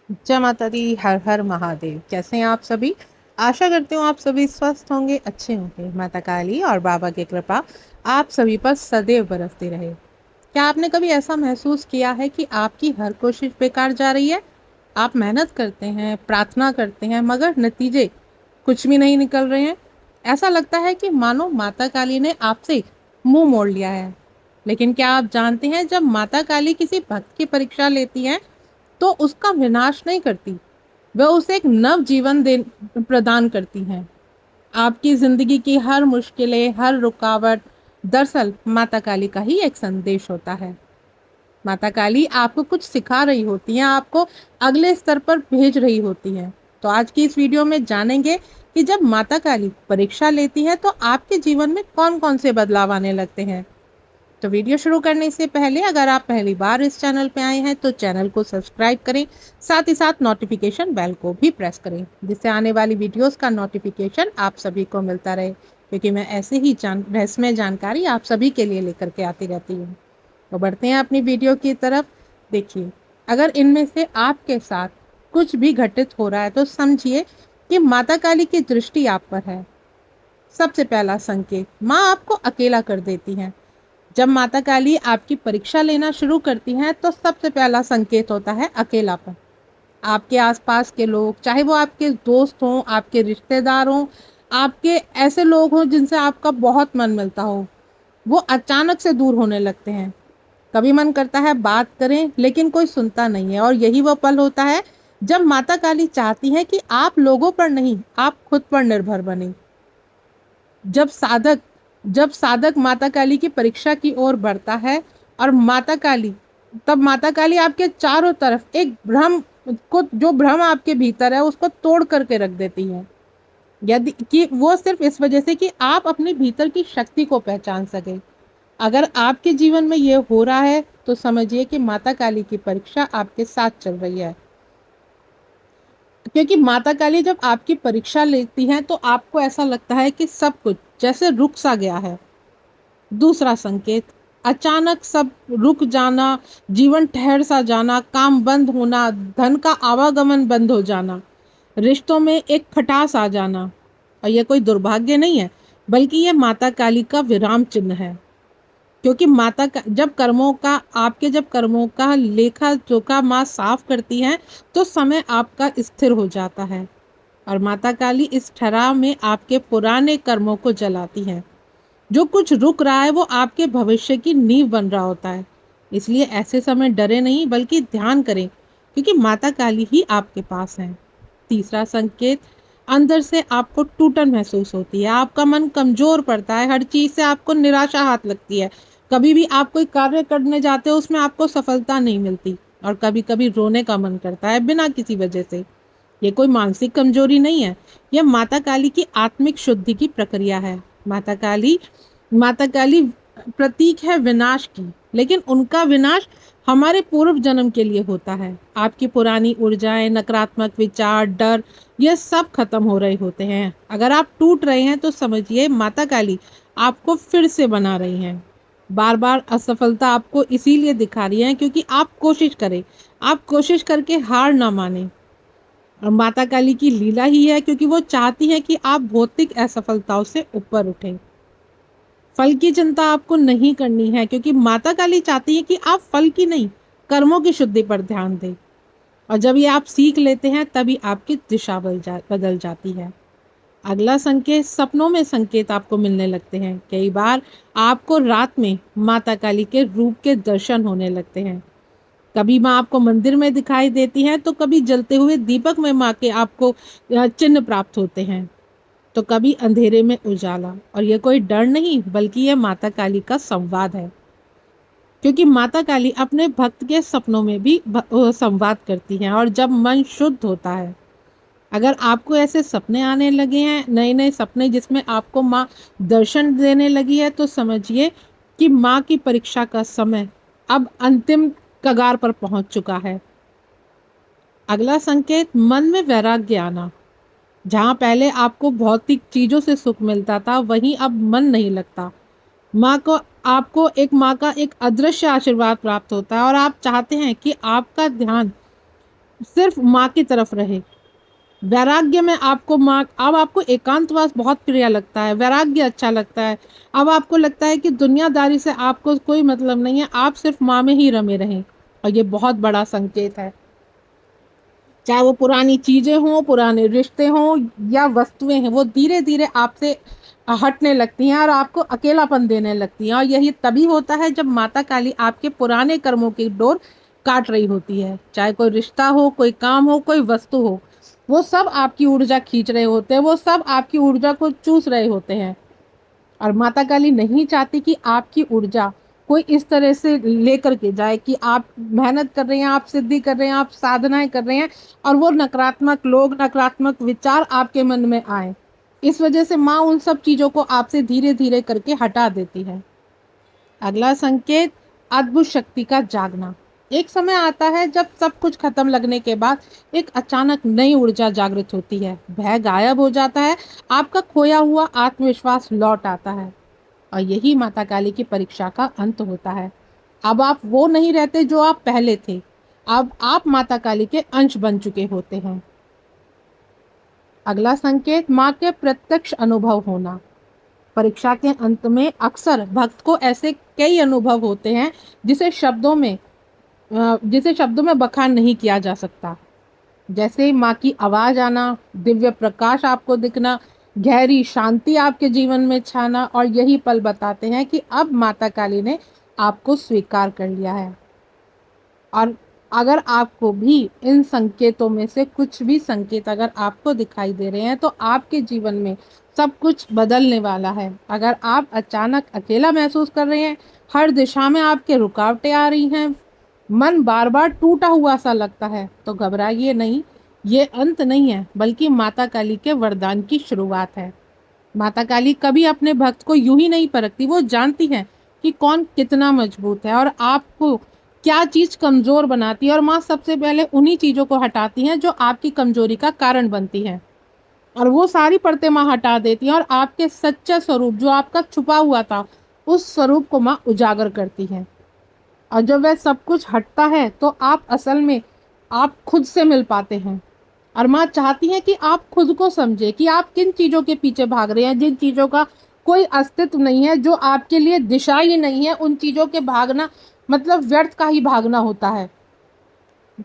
जय माता दी। हर हर महादेव। कैसे हैं आप सभी? आशा करती हूँ आप सभी स्वस्थ होंगे, अच्छे होंगे। माता काली और बाबा की कृपा आप सभी पर सदैव बरसती रहे। क्या आपने कभी ऐसा महसूस किया है कि आपकी हर कोशिश बेकार जा रही है? आप मेहनत करते हैं, प्रार्थना करते हैं, मगर नतीजे कुछ भी नहीं निकल रहे हैं। ऐसा लगता है कि मानो माता काली ने आपसे मुंह मोड़ लिया है। लेकिन क्या आप जानते हैं, जब माता काली किसी भक्त की परीक्षा लेती हैं तो उसका विनाश नहीं करती, वह उसे एक नव जीवन दे प्रदान करती हैं। आपकी जिंदगी की हर मुश्किलें, हर रुकावट दरअसल माता काली का ही एक संदेश होता है। माता काली आपको कुछ सिखा रही होती हैं, आपको अगले स्तर पर भेज रही होती हैं। तो आज की इस वीडियो में जानेंगे कि जब माता काली परीक्षा लेती है तो आपके जीवन में कौन कौन से बदलाव आने लगते हैं। तो वीडियो शुरू करने से पहले अगर आप पहली बार इस चैनल पे आए हैं तो चैनल को सब्सक्राइब करें, साथ ही साथ नोटिफिकेशन बेल को भी प्रेस करें, जिससे आने वाली वीडियोस का नोटिफिकेशन आप सभी को मिलता रहे, क्योंकि मैं ऐसे ही रहस्यमय जानकारी आप सभी के लिए लेकर के आती रहती हूँ। तो बढ़ते हैं अपनी वीडियो की तरफ। देखिए, अगर इनमें से आपके साथ कुछ भी घटित हो रहा है तो समझिए कि माता काली की दृष्टि आप पर है। सबसे पहला संकेत, माँ आपको अकेला कर देती हैं। जब माता काली आपकी परीक्षा लेना शुरू करती हैं तो सबसे पहला संकेत होता है अकेलापन। आपके आसपास के लोग, चाहे वो आपके दोस्त हों, आपके रिश्तेदार हों, आपके ऐसे लोग हों जिनसे आपका बहुत मन मिलता हो, वो अचानक से दूर होने लगते हैं। कभी मन करता है बात करें, लेकिन कोई सुनता नहीं है। और यही वो पल होता है जब माता काली चाहती है कि आप लोगों पर नहीं, आप खुद पर निर्भर बने। जब साधक जब साधक माता काली की परीक्षा की ओर बढ़ता है और माता काली आपके चारों तरफ एक भ्रम को, जो भ्रम आपके भीतर है, उसको तोड़ करके रख देती है। यदि कि वो सिर्फ इस वजह से कि आप अपने भीतर की शक्ति को पहचान सके। अगर आपके जीवन में ये हो रहा है तो समझिए कि माता काली की परीक्षा आपके साथ चल रही है। क्योंकि माता काली जब आपकी परीक्षा लेती हैं तो आपको ऐसा लगता है कि सब कुछ जैसे रुक सा गया है। दूसरा संकेत, अचानक सब रुक जाना, जीवन ठहर सा जाना, काम बंद होना, धन का आवागमन बंद हो जाना, रिश्तों में एक खटास आ जाना। और यह कोई दुर्भाग्य नहीं है, बल्कि यह माता काली का विराम चिन्ह है। क्योंकि जब कर्मों का लेखा जोखा माँ साफ करती हैं तो समय आपका स्थिर हो जाता है। और माता काली इस ठहराव में आपके पुराने कर्मों को जलाती हैं। जो कुछ रुक रहा है वो आपके भविष्य की नींव बन रहा होता है। इसलिए ऐसे समय डरे नहीं, बल्कि ध्यान करें, क्योंकि माता काली ही आपके पास है। तीसरा संकेत, अंदर से आपको टूटन महसूस होती है। आपका मन कमजोर पड़ता है, हर चीज से आपको निराशा हाथ लगती है। कभी भी आप कोई कार्य करने जाते हो, उसमें आपको सफलता नहीं मिलती। और कभी कभी रोने का मन करता है बिना किसी वजह से। ये कोई मानसिक कमजोरी नहीं है, यह माता काली की आत्मिक शुद्धि की प्रक्रिया है। माता काली प्रतीक है विनाश की, लेकिन उनका विनाश हमारे पूर्व जन्म के लिए होता है। आपकी पुरानी ऊर्जाएं, नकारात्मक विचार, डर, ये सब खत्म हो रहे होते हैं। अगर आप टूट रहे हैं तो समझिए माता काली आपको फिर से बना रही हैं। बार बार असफलता आपको इसीलिए दिखा रही है क्योंकि आप कोशिश करें, आप कोशिश करके हार ना माने। और माता काली की लीला ही है, क्योंकि वो चाहती है कि आप भौतिक असफलताओं से ऊपर उठें। फल की चिंता आपको नहीं करनी है, क्योंकि माता काली चाहती है कि आप फल की नहीं, कर्मों की शुद्धि पर ध्यान दें। और जब ये आप सीख लेते हैं तभी आपकी दिशा बदल जाती है। अगला संकेत, सपनों में संकेत आपको मिलने लगते हैं। कई बार आपको रात में माता काली के रूप के दर्शन होने लगते हैं। कभी माँ आपको मंदिर में दिखाई देती हैं तो कभी जलते हुए दीपक में माँ के आपको चिन्ह प्राप्त होते हैं, तो कभी अंधेरे में उजाला। और यह कोई डर नहीं, बल्कि यह माता काली का संवाद है। क्योंकि माता काली अपने भक्त के सपनों में भी संवाद करती हैं। और जब मन शुद्ध होता है, अगर आपको ऐसे सपने आने लगे हैं, नए नए सपने जिसमें आपको माँ दर्शन देने लगी है, तो समझिए कि माँ की परीक्षा का समय अब अंतिम कगार पर पहुंच चुका है। अगला संकेत, मन में वैराग्य आना। जहाँ पहले आपको भौतिक चीजों से सुख मिलता था, वहीं अब मन नहीं लगता। माँ को माँ का एक अदृश्य आशीर्वाद प्राप्त होता है और आप चाहते हैं कि आपका ध्यान सिर्फ माँ की तरफ रहे। वैराग्य में आपको माँ, अब आपको एकांतवास बहुत प्रिय लगता है, वैराग्य अच्छा लगता है। अब आपको लगता है कि दुनियादारी से आपको कोई मतलब नहीं है, आप सिर्फ माँ में ही रमे रहें। और ये बहुत बड़ा संकेत है। चाहे वो पुरानी चीजें हों, पुराने रिश्ते हों या वस्तुएं हैं, वो धीरे धीरे आपसे हटने लगती हैं और आपको अकेलापन देने लगती हैं। और यही तभी होता है जब माता काली आपके पुराने कर्मों की डोर काट रही होती है। चाहे कोई रिश्ता हो, कोई काम हो, कोई वस्तु हो, वो सब आपकी ऊर्जा खींच रहे होते हैं, वो सब आपकी ऊर्जा को चूस रहे होते हैं। और माता काली नहीं चाहती कि आपकी ऊर्जा कोई इस तरह से लेकर के जाए कि आप मेहनत कर रहे हैं, आप सिद्धि कर रहे हैं, आप साधनाएं कर रहे हैं और वो नकारात्मक लोग, नकारात्मक विचार आपके मन में आए। इस वजह से माँ उन सब चीजों को आपसे धीरे धीरे करके हटा देती है। अगला संकेत, अद्भुत शक्ति का जागना। एक समय आता है जब सब कुछ खत्म लगने के बाद एक अचानक नई ऊर्जा जागृत होती है, भय गायब हो जाता है, आपका खोया हुआ आत्मविश्वास लौट आता है। और यही माता काली की परीक्षा का अंत होता है। अब आप वो नहीं रहते जो आप पहले थे, अब आप माता काली के अंश बन चुके होते हैं। अगला संकेत, माँ के प्रत्यक्ष अनुभव होना। परीक्षा के अंत में अक्सर भक्त को ऐसे कई अनुभव होते हैं जिसे शब्दों में बखान नहीं किया जा सकता। जैसे माँ की आवाज आना, दिव्य प्रकाश आपको दिखना, गहरी शांति आपके जीवन में छाना, और यही पल बताते हैं कि अब माता काली ने आपको स्वीकार कर लिया है। और अगर आपको भी इन संकेतों में से कुछ भी संकेत अगर आपको दिखाई दे रहे हैं तो आपके जीवन में सब कुछ बदलने वाला है। अगर आप अचानक अकेला महसूस कर रहे हैं, हर दिशा में आपके रुकावटें आ रही हैं, मन बार बार टूटा हुआ सा लगता है, तो घबराइए नहीं। ये अंत नहीं है, बल्कि माता काली के वरदान की शुरुआत है। माता काली कभी अपने भक्त को यूं ही नहीं परखती, वो जानती है कि कौन कितना मजबूत है और आपको क्या चीज कमजोर बनाती है। और माँ सबसे पहले उन्हीं चीजों को हटाती हैं जो आपकी कमजोरी का कारण बनती हैं, और वो सारी परतें माँ हटा देती हैं और आपके सच्चा स्वरूप जो आपका छुपा हुआ था, उस स्वरूप को माँ उजागर करती है। और जब वह सब कुछ हटता है तो आप असल में आप खुद से मिल पाते हैं। और माँ चाहती है कि आप खुद को समझे कि आप किन चीज़ों के पीछे भाग रहे हैं, जिन चीज़ों का कोई अस्तित्व नहीं है, जो आपके लिए दिशा ही नहीं है, उन चीज़ों के भागना मतलब व्यर्थ का ही भागना होता है।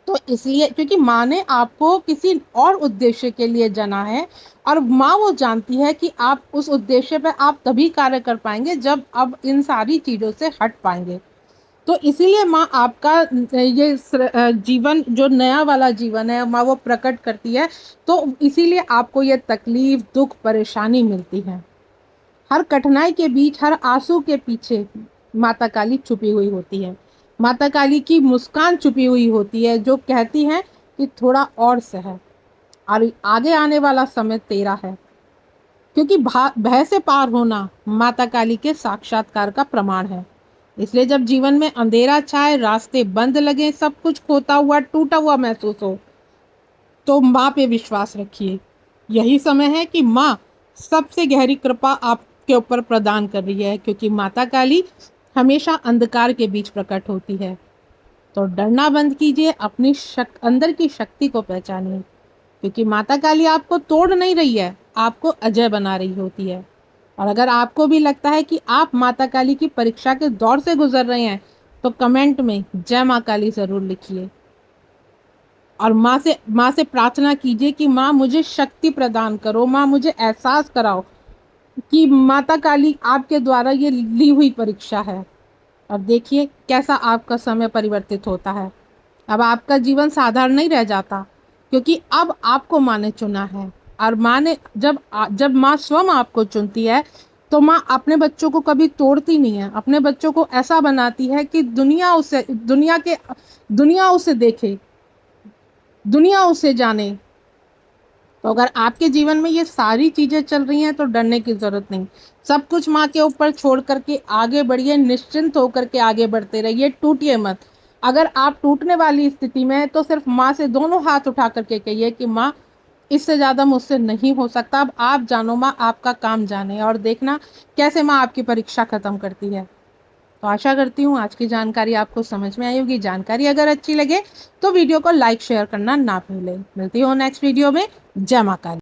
तो इसलिए क्योंकि माँ ने आपको किसी और उद्देश्य के लिए जना है, और माँ वो जानती है कि आप उस उद्देश्य पे आप तभी कार्य कर पाएंगे जब अब इन सारी चीज़ों से हट पाएंगे। तो इसीलिए माँ आपका ये जीवन जो नया वाला जीवन है माँ वो प्रकट करती है। तो इसीलिए आपको ये तकलीफ, दुख, परेशानी मिलती है। हर कठिनाई के बीच, हर आंसू के पीछे माता काली छुपी हुई होती है। माता काली की मुस्कान छुपी हुई होती है जो कहती है कि थोड़ा और सह, और आगे आने वाला समय तेरा है। क्योंकि भय से पार होना माता काली के साक्षात्कार का प्रमाण है। इसलिए जब जीवन में अंधेरा छाए, रास्ते बंद लगे, सब कुछ खोता हुआ, टूटा हुआ महसूस हो, तो माँ पे विश्वास रखिए। यही समय है कि माँ सबसे गहरी कृपा आपके ऊपर प्रदान कर रही है, क्योंकि माता काली हमेशा अंधकार के बीच प्रकट होती है। तो डरना बंद कीजिए, अपनी अंदर की शक्ति को पहचानिए, क्योंकि माता काली आपको तोड़ नहीं रही है, आपको अजय बना रही होती है। और अगर आपको भी लगता है कि आप माता काली की परीक्षा के दौर से गुजर रहे हैं, तो कमेंट में जय माँ काली जरूर लिखिए। और माँ से प्रार्थना कीजिए कि माँ मुझे शक्ति प्रदान करो, माँ मुझे एहसास कराओ कि माता काली आपके द्वारा ये ली हुई परीक्षा है। और देखिए कैसा आपका समय परिवर्तित होता है। अब आपका जीवन साधारण नहीं रह जाता, क्योंकि अब आपको माँ ने चुना है। और माँ ने जब माँ स्वयं आपको चुनती है, तो माँ अपने बच्चों को कभी तोड़ती नहीं है, अपने बच्चों को ऐसा बनाती है कि दुनिया उसे देखे, दुनिया उसे जाने। तो अगर आपके जीवन में ये सारी चीजें चल रही हैं तो डरने की जरूरत नहीं। सब कुछ माँ के ऊपर छोड़ करके आगे बढ़िए, निश्चिंत होकर के आगे बढ़ते रहिए, टूटिए मत। अगर आप टूटने वाली स्थिति में हैं तो सिर्फ माँ से दोनों हाथ उठा करके कहिए कि माँ इससे ज्यादा मुझसे नहीं हो सकता, अब आप जानो माँ, आपका काम जाने, और देखना कैसे माँ आपकी परीक्षा खत्म करती है। तो आशा करती हूँ आज की जानकारी आपको समझ में आई होगी। जानकारी अगर अच्छी लगे तो वीडियो को लाइक शेयर करना ना भूलें। मिलती हूँ नेक्स्ट वीडियो में। जय मां काली।